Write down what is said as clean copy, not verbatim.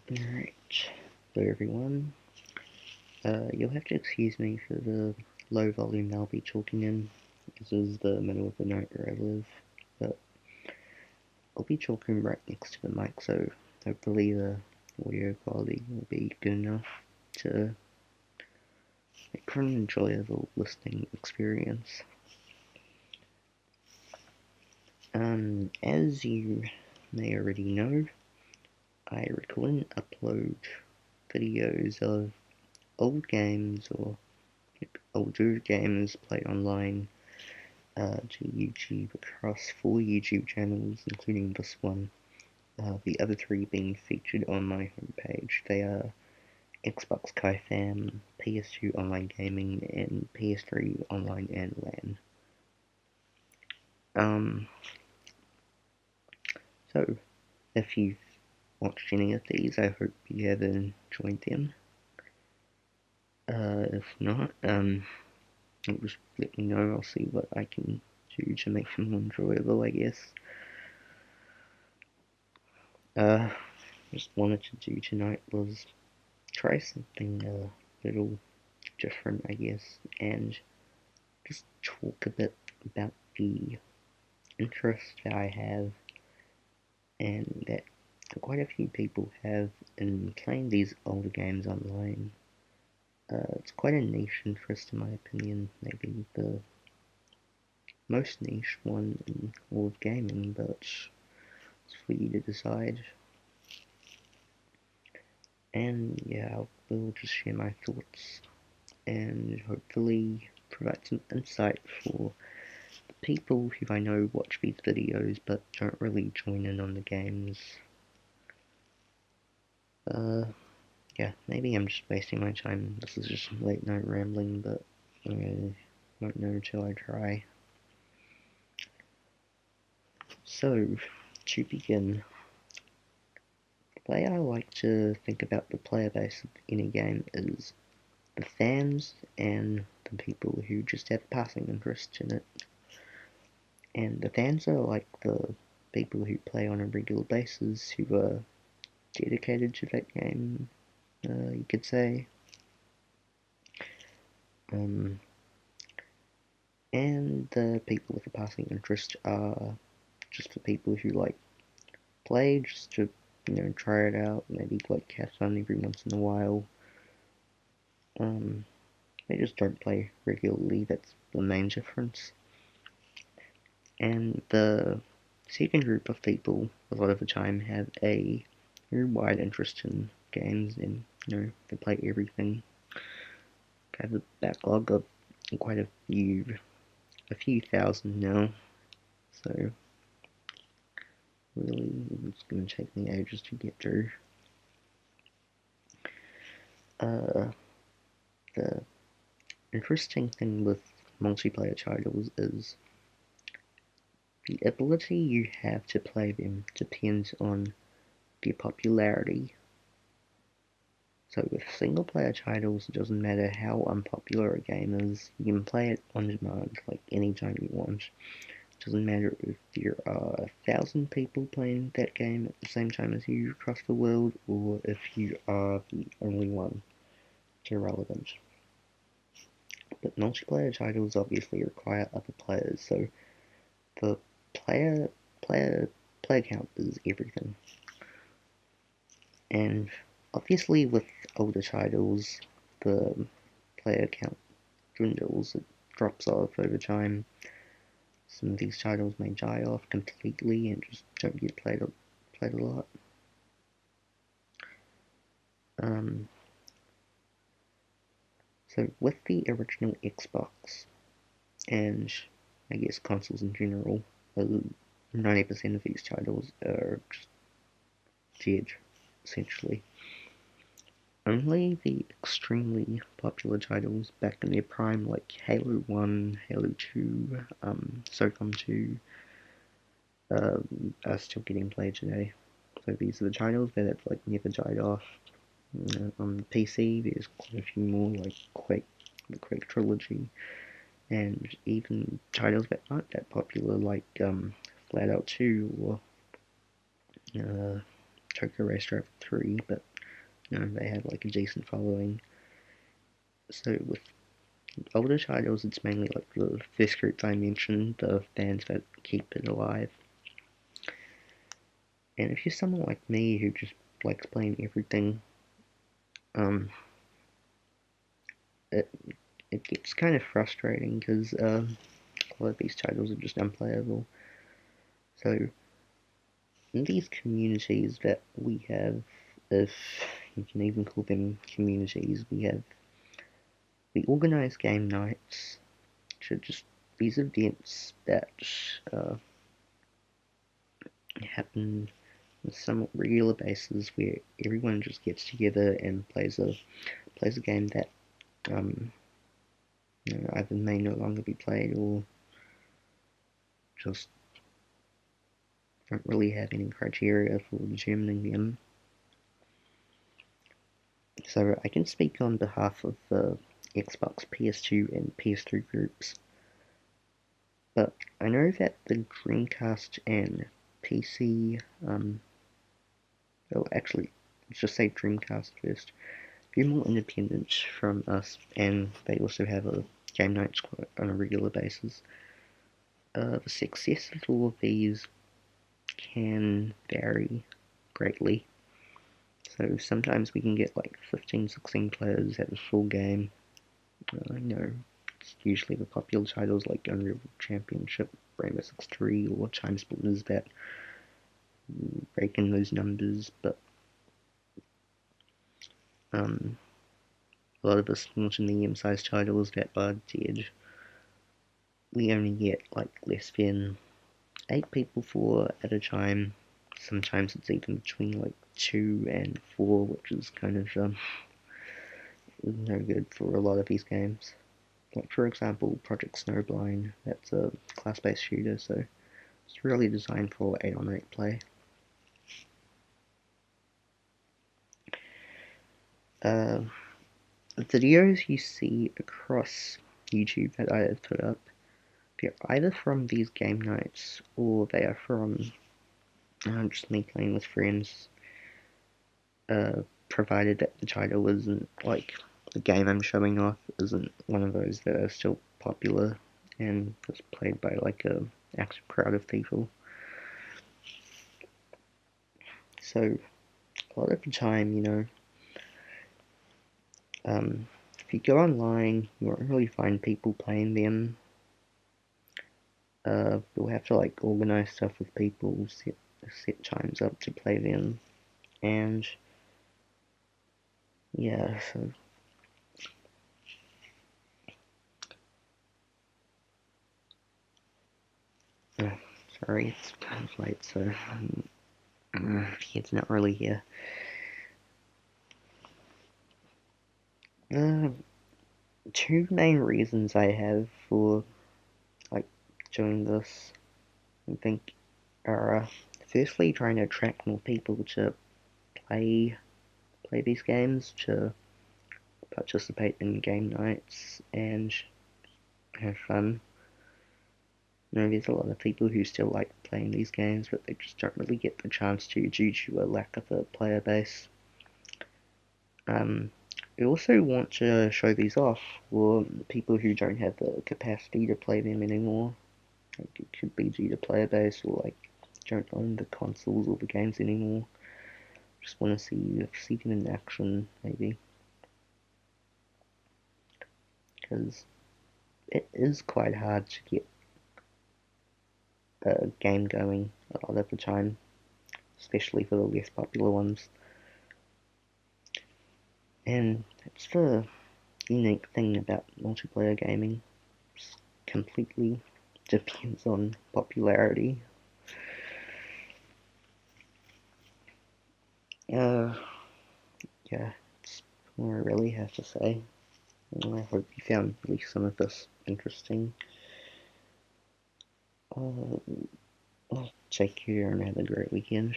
Alright, hello everyone. You'll have to excuse me for the low volume I'll be talking in. This is the middle of the night where I live, but I'll be talking right next to the mic, so hopefully the audio quality will be good enough to make for an enjoyable listening experience. As you may already know, I record and upload videos of old games or older games played online to YouTube across 4 YouTube channels, including this one. The other 3 being featured on my homepage. They are Xbox Kai Fam, PS2 Online Gaming, and PS3 Online and LAN. So, if you've watched any of these, I hope you have enjoyed them. If not, just let me know. I'll see what I can do to make them more enjoyable, I guess. Just wanted to do tonight was try something a little different, I guess, and just talk a bit about the interest that I have and that quite a few people have in playing these older games online. It's quite a niche interest in my opinion, maybe the most niche one in all of gaming, but it's for you to decide. And yeah, I will just share my thoughts and hopefully provide some insight for the people who I know watch these videos but don't really join in on the games. Yeah, maybe I'm just wasting my time. This is just late night rambling, but I won't know until I try. So, to begin, the way I like to think about the player base of any game is the fans and the people who just have passing interest in it. And the fans are like the people who play on a regular basis, who are dedicated to that game, you could say. And the people with a passing interest are just the people who like play just to try it out, maybe like have fun every once in a while. They just don't play regularly. That's the main difference. And the second group of people, a lot of the time, have a very wide interest in games, and they play everything. I have a backlog of quite a few thousand now, so really it's going to take me ages to get through. The interesting thing with multiplayer titles is the ability you have to play them depends on their popularity. So with single player titles, it doesn't matter how unpopular a game is, you can play it on demand, like anytime you want. It doesn't matter if there are 1,000 people playing that game at the same time as you across the world, or if you are the only one. It's irrelevant. But multiplayer titles obviously require other players, so the player player player count is everything. And obviously with older titles, the player count dwindles, it drops off over time. Some of these titles may die off completely and just don't get played a lot. So with the original Xbox and I guess consoles in general, 90% of these titles are just dead, essentially. Only the extremely popular titles back in their prime, like Halo 1, Halo 2, SOCOM 2, are still getting played today. So these are the titles that have like never died off. On PC, there's quite a few more, like Quake, the Quake trilogy, and even titles that aren't that popular, like Flat Out 2 or Tokyo Race Driver 3, but they have like a decent following. So with older titles, it's mainly like the first group I mentioned, the fans that keep it alive. And if you're someone like me who just likes playing everything, um, it it gets kind of frustrating because a lot of these titles are just unplayable. So in these communities that we have, if you can even call them communities, we organise game nights, which are just these events that uh, happen on a somewhat regular basis where everyone just gets together and plays a game that either may no longer be played or just don't really have any criteria for determining them. So I can speak on behalf of the Xbox, PS2 and PS3 groups, but I know that the Dreamcast and PC, well actually, let's just say Dreamcast first, they're more independent from us and they also have a game nights on a regular basis. The success of all of these can vary greatly. So sometimes we can get like 15, 16 players at a full game. It's usually the popular titles like Unreal Championship, Rainbow Six 3, or Time Splitters that break in those numbers, but a lot of the small to medium sized titles that are dead, we only get like less than 8 people for at a time. Sometimes it's even between like 2 and 4, which is kind of no good for a lot of these games. Like for example, Project Snowblind, that's a class-based shooter, so it's really designed for 8 on 8 play. The videos you see across YouTube that I have put up, they're either from these game nights or they are from just me playing with friends, provided that the title isn't like the game I'm showing off isn't one of those that are still popular and is played by like a active crowd of people. So a lot of the time, if you go online, you won't really find people playing them. You'll have to like organize stuff with people, set times up to play them, and yeah. So sorry, it's kind of late, so it's not really here. Uh, Two main reasons I have for like doing this, I think, are firstly trying to attract more people to play these games, to participate in game nights and have fun. There's a lot of people who still like playing these games, but they just don't really get the chance to due to a lack of a player base. We also want to show these off for people who don't have the capacity to play them anymore. Like it could be due to player base or like don't own the consoles or the games anymore. Just want to see them in action, maybe, because it is quite hard to get a game going a lot of the time, especially for the less popular ones. And that's the unique thing about multiplayer gaming. It completely depends on popularity. Uh, yeah, that's all I really have to say. I hope you found at least some of this interesting. Take care and have a great weekend.